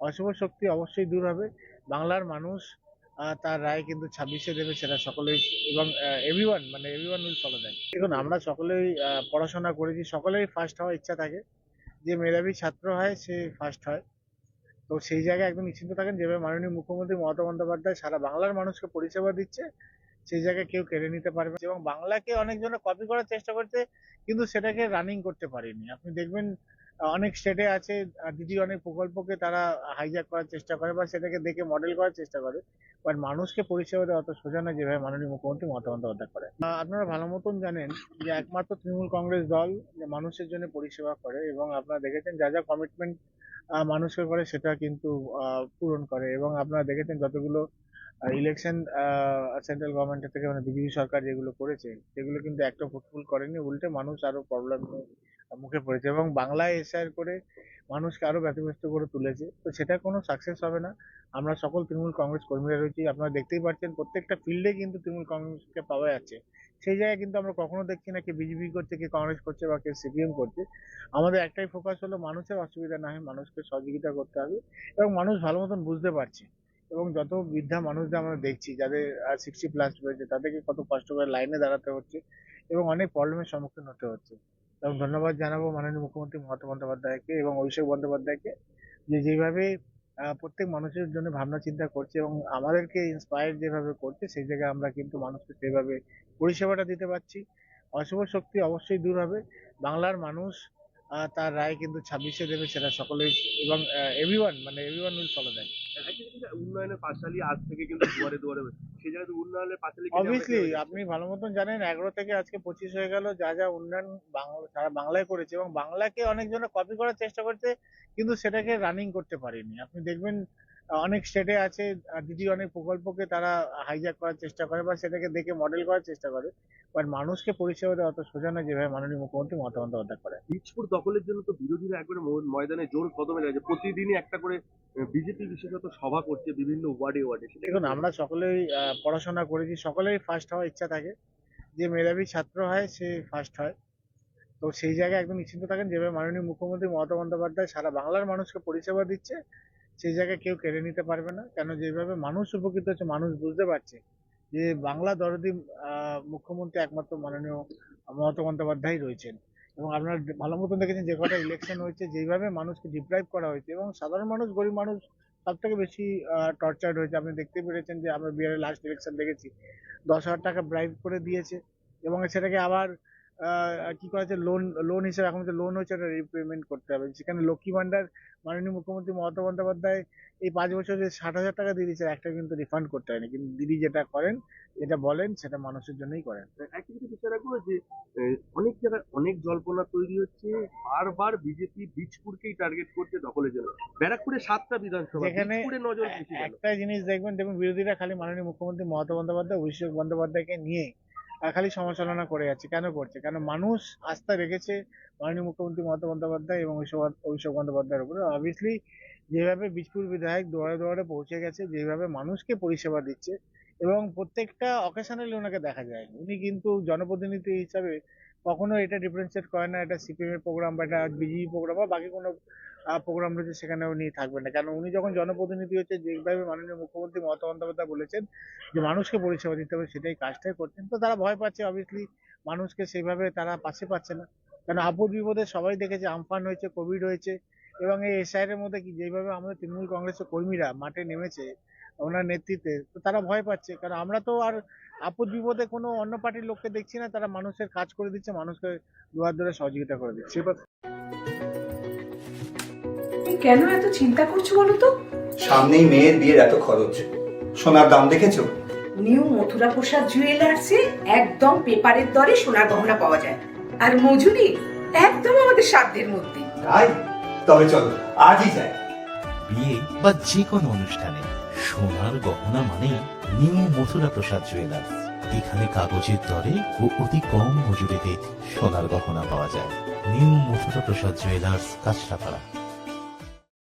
অশুভ শক্তি অবশ্যই দূর হবে। বাংলার মানুষ তার রায় কিন্তু 26-এ দেবে, সেটা সকলেই, এবং এভরিওয়ান উইল ফলো দ্যাট। দেখুন, আমরা সকলেই পড়াশোনা করেছি, সকলেই ফার্স্ট হওয়ার ইচ্ছা থাকে। যে মেধাবী ছাত্র হয় সে ফার্স্ট হয়। তো সেই জায়গায় একদম নিশ্চিন্ত থাকেন, যেভাবে মাননীয় মুখ্যমন্ত্রী মমতা বন্দ্যোপাধ্যায় সারা বাংলার মানুষকে পরিষেবা দিচ্ছে, সেই জায়গায় কেউ কেড়ে নিতে পারবে না। এবং বাংলাকে অনেকজনে কপি করার চেষ্টা করছে, কিন্তু সেটাকে রানিং করতে পারেনি। আপনি দেখবেন অনেক স্টেটে আছে, দিদি অনেক প্রকল্পকে তারা হাইজ্যাক করার চেষ্টা করে বা সেটাকে দেখে মডেল করার চেষ্টা করে। বাট মানুষকে পরিষেবা দেওয়া অত সোজা না যেভাবে মাননীয় মুখ্যমন্ত্রী মমতা বন্দ্যোপাধ্যায় করে। আপনারা ভালো মতন জানেন যে একমাত্র তৃণমূল কংগ্রেস দল যে মানুষের জন্য পরিষেবা করে, এবং আপনারা দেখেছেন যা যা কমিটমেন্ট মানুষকে করে সেটা কিন্তু পূরণ করে। এবং আপনারা দেখেছেন যতগুলো ইলেকশন সেন্ট্রাল গভর্নমেন্টের থেকে, মানে বিজেপি সরকার যেগুলো করেছে সেগুলো কিন্তু একটা ফুটফুল করেনি, উল্টে মানুষ আরো প্রবলেম মুখে পড়েছে এবং বাংলায় এসআইআর করে মানুষকে আরো ব্যতিব্যস্ত করে তুলেছে। তো সেটা কোনো সাকসেস হবে না। আমরা সকল তৃণমূল কংগ্রেস কর্মীরা রয়েছি, আপনারা দেখতেই পাচ্ছেন প্রত্যেকটা ফিল্ডে কিন্তু তৃণমূল কংগ্রেসকে পাওয়া যাচ্ছে। সেই জায়গায় কিন্তু আমরা কখনো দেখছি না কে বিজেপি করছে, কে কংগ্রেস করছে বা কে সিপিএম করছে। আমাদের একটাই ফোকাস হলো মানুষের অসুবিধা না হয় মানুষকে সহযোগিতা করতে হবে, এবং মানুষ ভালো মতন বুঝতে পারছে। এবং যত বৃদ্ধা মানুষদের আমরা দেখছি যাদের 60+ রয়েছে, তাদেরকে কত কষ্ট করে লাইনে দাঁড়াতে হচ্ছে এবং অনেক প্রবলেমের সম্মুখীন হতে হচ্ছে। এবং ধন্যবাদ জানাবো মাননীয় মুখ্যমন্ত্রী মমতা বন্দ্যোপাধ্যায়কে এবং অভিষেক বন্দ্যোপাধ্যায়কে, যে যেভাবে প্রত্যেক মানুষের জন্য ভাবনা চিন্তা করছে এবং আমাদেরকে ইন্সপায়ার যেভাবে করছে, সেই জায়গায় আমরা কিন্তু মানুষকে সেভাবে পরিষেবাটা দিতে পারছি। অশুভ শক্তি অবশ্যই দূর হবে। বাংলার মানুষ তার রায় কিন্তু 26-এ দেবে, সেটা সকলেই, এবং এভরিওয়ান উইল ফলো দ্যাট। উন্নয়নের পাঁচালী আজ থেকে কিন্তু দুয়ারে দুয়ারে সেই জায়গায় তো উন্নয়নের পাঁচালী অবভিয়াসলি আপনি ভালো মতন জানেন 11 থেকে আজকে 25 হয়ে গেল, যা যা উন্নয়ন সারা বাংলায় করেছে, এবং বাংলাকে অনেকজনে কপি করার চেষ্টা করছে, কিন্তু সেটাকে রানিং করতে পারেনি। আপনি দেখবেন অনেক স্টেটে আছে, দিদি অনেক প্রকল্পকে তারা হাইজ্যাক করার চেষ্টা করে বা সেটাকে দেখে মডেল করার চেষ্টা করে। বাট মানুষকে পরিষেবা দেওয়া অত সোজা না যেভাবে মাননীয় মুখ্যমন্ত্রী মমতা বন্দ্যোপাধ্যায় করে। বীজপুর দখলের জন্য তো বিরোধীরা একবারে ময়দানে জোর কদমে লেগেছে, প্রতিদিনই একটা করে বিজেপি বিশেষত সভা করছে বিভিন্ন ওয়ার্ডে ওয়ার্ডে। দেখুন, আমরা সকলেই পড়াশোনা করেছি, সকলেই ফার্স্ট হওয়ার ইচ্ছা থাকে। যে মেধাবী ছাত্র হয় সে ফার্স্ট হয়। তো সেই জায়গায় একদম নিশ্চিন্ত থাকেন, যেভাবে মাননীয় মুখ্যমন্ত্রী মমতা বন্দ্যোপাধ্যায় সারা বাংলার মানুষকে পরিষেবা দিচ্ছে, সেই জায়গায় কেউ কেড়ে নিতে পারবে না। কেন, যেভাবে মানুষ উপকৃত হচ্ছে, মানুষ বুঝতে পারছে যে বাংলা দরদি মুখ্যমন্ত্রী একমাত্র মাননীয় মমতা বন্দ্যোপাধ্যায় রয়েছেন। এবং আপনারা ভালো মতন দেখেছেন যে কটা ইলেকশন হয়েছে, যেভাবে মানুষকে ডিপ্রাইভ করা হয়েছে, এবং সাধারণ মানুষ, গরিব মানুষ সব থেকে বেশি টর্চার্ড হয়েছে। আপনি দেখতে পেরেছেন যে আমরা বিহারের লাস্ট ইলেকশন দেখেছি, 10,000 টাকা ব্রাইব করে দিয়েছে, এবং সেটাকে আবার কি করেছে, লোন লোন হিসেবে, এখন যে লোন হয়েছে ওটা রিপেমেন্ট করতে হবে। সেখানে লক্ষ্মী ভান্ডার মাননীয় মুখ্যমন্ত্রী মমতা বন্দ্যোপাধ্যায় এই 5 বছরে 60,000 টাকা দিয়ে দিয়েছে, একটা কিন্তু রিফান্ড করতে হয়নি। কিন্তু দিদি যেটা করেন, যেটা বলেন, সেটা মানুষের জন্যই করেন। একটা কিছু বিষয় রাখবো যে অনেক জায়গায় অনেক জল্পনা তৈরি হচ্ছে, বারবার বিজেপি বীজপুরকেই টার্গেট করছে দখলের জন্য। ব্যারাকপুরে 7টা বিধানসভা, যেখানে বীজপুরে নজর বেশি কেন? একটা জিনিস দেখবেন, বিরোধীরা খালি মাননীয় মুখ্যমন্ত্রী মমতা বন্দ্যোপাধ্যায়, অভিষেক বন্দ্যোপাধ্যায়কে নিয়ে খালি সমালোচনা করে যাচ্ছে। কেন করছে? কেন মানুষ আস্থা রেখেছে মাননীয় মুখ্যমন্ত্রী মমতা বন্দ্যোপাধ্যায় এবং অভিষেক বন্দ্যোপাধ্যায়ের উপরে। অবভিয়াসলি যেভাবে বীজপুর বিধায়ক দুয়ারে দুয়ারে পৌঁছে গেছে, যেভাবে মানুষকে পরিষেবা দিচ্ছে, এবং প্রত্যেকটা অকেশনালি ওনাকে দেখা যায়, উনি কিন্তু জনপ্রতিনিধি হিসাবে কখনো এটা ডিফারেন্সিয়েট করে না এটা সিপিএম এর প্রোগ্রাম বা এটা বিজেপি প্রোগ্রাম বা বাকি কোনো প্রোগ্রাম রয়েছে সেখানে উনি থাকবেন না। কেন, উনি যখন জনপ্রতিনিধি হচ্ছে, যেভাবে মাননীয় মুখ্যমন্ত্রী মমতা বন্দ্যোপাধ্যায় বলেছেন যে মানুষকে পরিষেবা দিতে হবে, সেটাই কাজটাই করছেন। তো তারা ভয় পাচ্ছে, অবভিয়াসলি মানুষকে সেইভাবে তারা পাশে পাচ্ছে না। কেন, আপদ বিপদে সবাই দেখেছে, আমফান হয়েছে, কোভিড হয়েছে, এবং এই এসআইআর এর মধ্যে কি যেভাবে আমাদের তৃণমূল কংগ্রেসের কর্মীরা মাঠে নেমেছে ওনার নেতৃত্বে, তো তারা ভয় পাচ্ছে। কারণ আমরা তো আর আপদ বিপদে কোনো অন্য পার্টির লোককে দেখছি না, তারা মানুষের কাজ করে দিচ্ছে, মানুষকে দুহাত ধরে সহযোগিতা করে দিচ্ছে। কেন এত চিন্তা করছো বলো তো? সামনেই মেয়ের বিয়ের এত খরচ, সোনার দাম দেখেছো? নিউ মথুরা প্রসাদ জুয়েলার্সে একদম পেপারের দরে সোনার গহনা পাওয়া যায়, আর মজুরি একদম আমাদের সাধ্যের মধ্যে। তাই তবে চলো আজই যাই। বিয়ে বা যে কোনো অনুষ্ঠানে সোনার গহনা মানে নিউ মথুরা প্রসাদ জুয়েলার্স। এখানে কাগজের দরে ও অতি কম মজুরিতে সোনার গহনা পাওয়া যায়। নিউ মথুরা প্রসাদ জুয়েলার্স, কাঁচরাপাড়া।